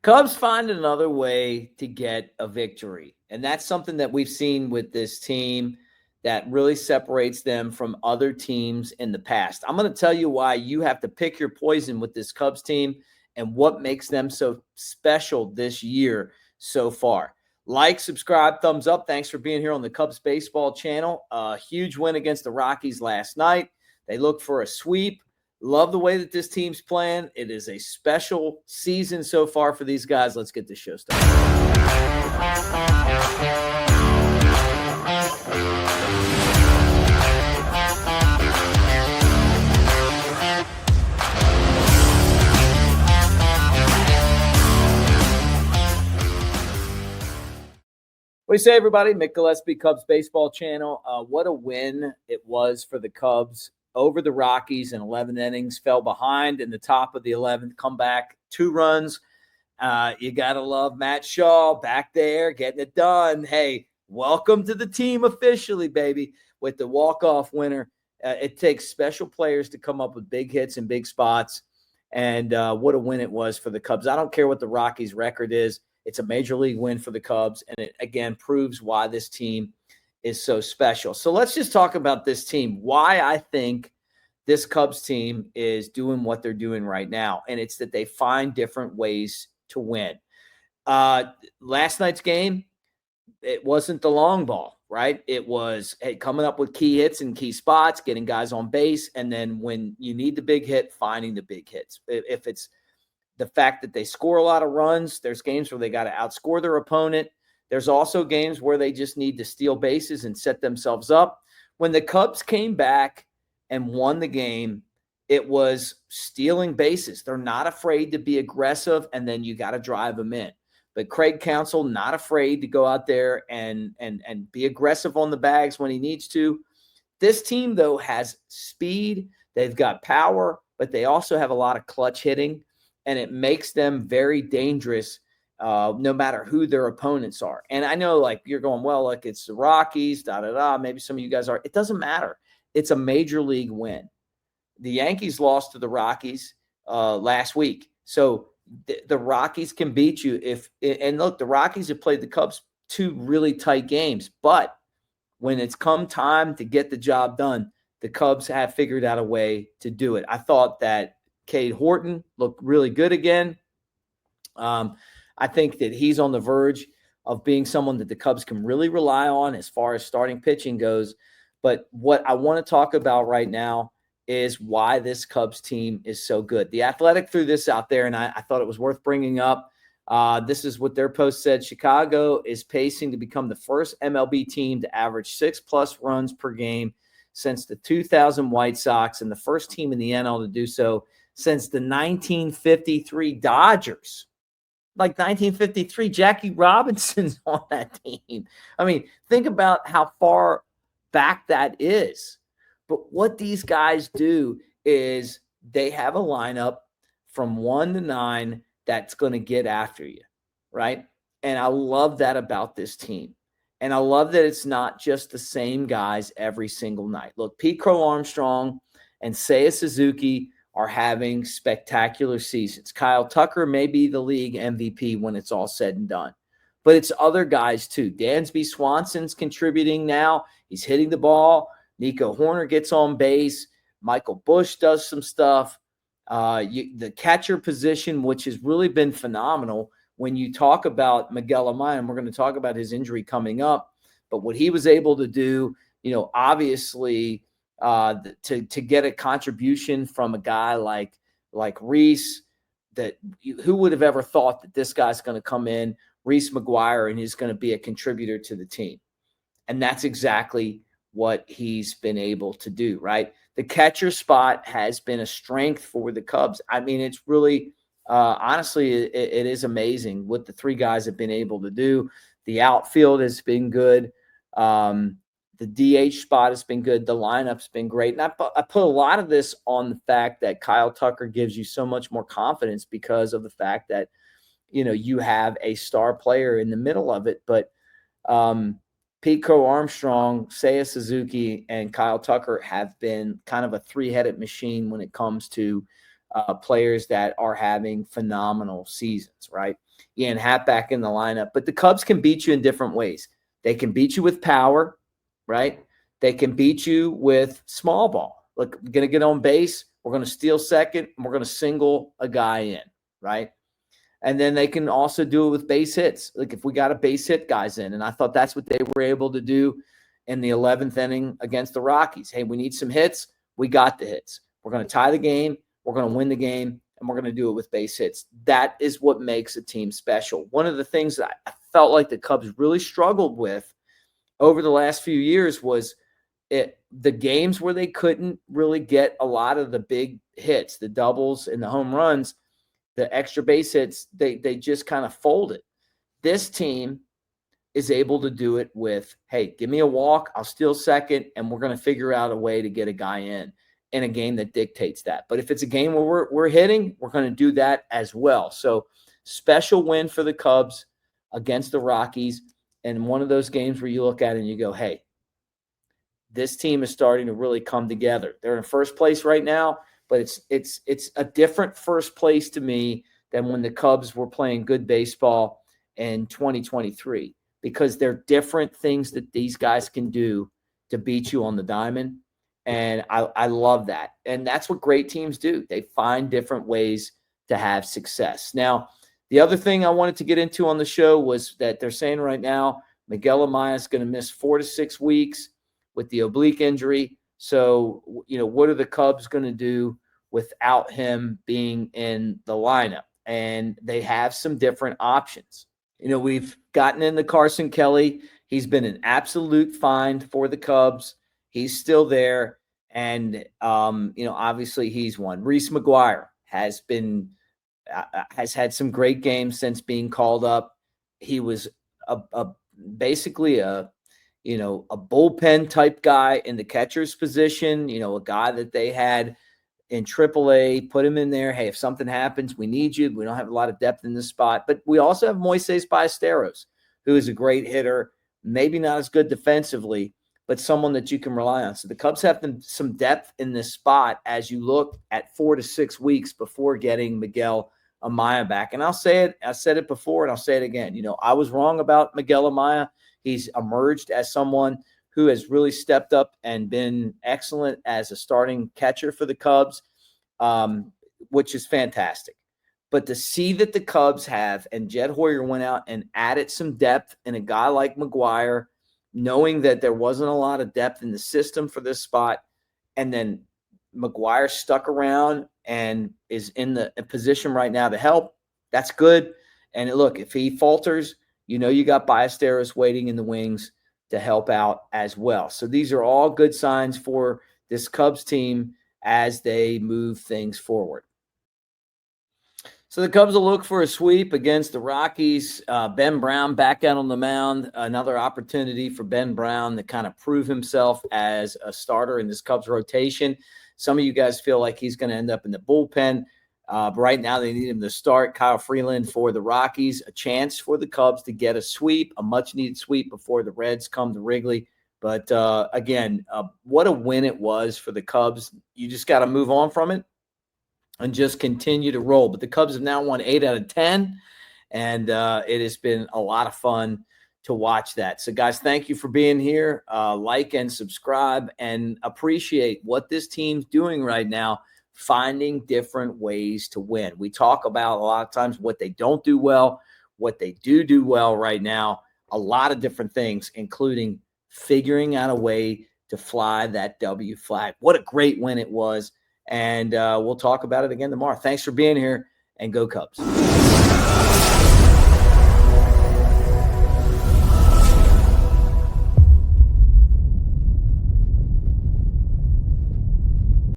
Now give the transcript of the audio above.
Cubs find another way to get a victory. And that's something that we've seen with this team that really separates them from other teams in the past. I'm going to tell you why you have to pick your poison with this Cubs team and what makes them so special this year so far. Like, subscribe, thumbs up. Thanks for being here on the Cubs baseball channel. A huge win against the Rockies last night. They look for a sweep. Love the way that this team's playing. It is a special season so far for these guys. Let's get this show started. What do you say, everybody? Mick Gillespie, Cubs baseball channel. What a win it was for the Cubs over the Rockies in 11 innings. Fell behind in the top of the 11th, come back 2 runs. You got to love Matt Shaw back there getting it done. Hey, welcome to the team officially, baby, with the walk-off winner. It takes special players to come up with big hits in big spots, and what a win it was for the Cubs. I don't care what the Rockies' record is. It's a major league win for the Cubs, and it, again, proves why this team is so special. So let's just talk about this team, why I think this Cubs team is doing what they're doing right now, and it's that they find different ways to win. Last night's game, it wasn't the long ball, right? It was coming up with key hits in key spots, getting guys on base, and then when you need the big hit, finding the big hits. If it's the fact that they score a lot of runs, there's games where they got to outscore their opponent. There's also games where they just need to steal bases and set themselves up. When the Cubs came back and won the game, it was stealing bases. They're not afraid to be aggressive, and then you got to drive them in. But Craig Counsell, not afraid to go out there and be aggressive on the bags when he needs to. This team, though, has speed. They've got power, but they also have a lot of clutch hitting, and it makes them very dangerous no matter who their opponents are. And I know, like, you're going, well, look, it's the Rockies, maybe some of you guys are. It doesn't matter. It's a major league win. The Yankees lost to the Rockies last week. So the Rockies can beat you and look, the Rockies have played the Cubs 2 really tight games, but when it's come time to get the job done, the Cubs have figured out a way to do it. I thought that Cade Horton looked really good again. I think that he's on the verge of being someone that the Cubs can really rely on as far as starting pitching goes. But what I want to talk about right now is why this Cubs team is so good. The Athletic threw this out there, and I thought it was worth bringing up. This is what their post said. Chicago is pacing to become the first MLB team to average 6+ runs per game since the 2000 White Sox, and the first team in the NL to do so since the 1953 Dodgers. Like 1953, Jackie Robinson's on that team. I mean, think about how far back that is. But what these guys do is they have a lineup from 1 to 9 that's going to get after you, right? And I love that about this team. And I love that it's not just the same guys every single night. Look, Pete Crow-Armstrong and Seiya Suzuki are having spectacular seasons. Kyle Tucker may be the league MVP when it's all said and done. But it's other guys too. Dansby Swanson's contributing now. He's hitting the ball. Nico Horner gets on base. Michael Busch does some stuff. The catcher position, which has really been phenomenal when you talk about Miguel Amaya, and we're going to talk about his injury coming up, but what he was able to do, obviously to get a contribution from a guy like Reese, who would have ever thought that this guy's going to come in, Reese McGuire, and he's going to be a contributor to the team. And that's exactly what he's been able to do, right? The catcher spot has been a strength for the Cubs. I mean, it's really, honestly, it is amazing what the 3 guys have been able to do. The outfield has been good. The DH spot has been good. The lineup's been great. And I put a lot of this on the fact that Kyle Tucker gives you so much more confidence because of the fact that, you have a star player in the middle of it. But Pete Crow-Armstrong, Seiya Suzuki, and Kyle Tucker have been kind of a 3-headed machine when it comes to players that are having phenomenal seasons, right? Ian Happ back in the lineup. But the Cubs can beat you in different ways. They can beat you with power, right? They can beat you with small ball. Look, we're going to get on base. We're going to steal second, and we're going to single a guy in, right? And then they can also do it with base hits. Like if we got a base hit guys in, and I thought that's what they were able to do in the 11th inning against the Rockies. Hey, we need some hits. We got the hits. We're going to tie the game. We're going to win the game, and we're going to do it with base hits. That is what makes a team special. One of the things that I felt like the Cubs really struggled with over the last few years was the games where they couldn't really get a lot of the big hits, the doubles and the home runs, the extra base hits, they just kind of folded. This team is able to do it with, hey, give me a walk, I'll steal second, and we're going to figure out a way to get a guy in a game that dictates that. But if it's a game where we're hitting, we're going to do that as well. So special win for the Cubs against the Rockies, and one of those games where you look at it and you go, hey, this team is starting to really come together. They're in first place right now, but it's a different first place to me than when the Cubs were playing good baseball in 2023, because they're different things that these guys can do to beat you on the diamond. And I love that. And that's what great teams do. They find different ways to have success. Now, the other thing I wanted to get into on the show was that they're saying right now Miguel Amaya is going to miss 4 to 6 weeks with the oblique injury. So, what are the Cubs going to do without him being in the lineup? And they have some different options. We've gotten into Carson Kelly. He's been an absolute find for the Cubs. He's still there. And, obviously he's one. Reese McGuire has had some great games since being called up. He was basically a bullpen type guy in the catcher's position, a guy that they had in AAA, put him in there. Hey, if something happens, we need you. We don't have a lot of depth in this spot. But we also have Moises Ballesteros, who is a great hitter, maybe not as good defensively, but someone that you can rely on. So the Cubs have some depth in this spot as you look at 4 to 6 weeks before getting Miguel Amaya back. And I'll say it, I said it before and I'll say it again. I was wrong about Miguel Amaya. He's emerged as someone who has really stepped up and been excellent as a starting catcher for the Cubs, which is fantastic. But to see that the Cubs have, and Jed Hoyer went out and added some depth in a guy like McGuire, knowing that there wasn't a lot of depth in the system for this spot, and then McGuire stuck around and is in the position right now to help, that's good. And look, if he falters, you got Ballesteros waiting in the wings to help out as well. So these are all good signs for this Cubs team as they move things forward. So the Cubs will look for a sweep against the Rockies. Ben Brown back out on the mound. Another opportunity for Ben Brown to kind of prove himself as a starter in this Cubs rotation. Some of you guys feel like he's going to end up in the bullpen. But right now they need him to start. Kyle Freeland for the Rockies, a chance for the Cubs to get a sweep, a much-needed sweep before the Reds come to Wrigley. But, again, what a win it was for the Cubs. You just got to move on from it and just continue to roll. But the Cubs have now won 8 out of 10, and it has been a lot of fun to watch that. So, guys, thank you for being here. Like and subscribe, and appreciate what this team's doing right now, finding different ways to win. We talk about a lot of times what they don't do well, what they do well right now, a lot of different things, including figuring out a way to fly that W flag. What a great win it was. And we'll talk about it again tomorrow. Thanks for being here, and go Cubs.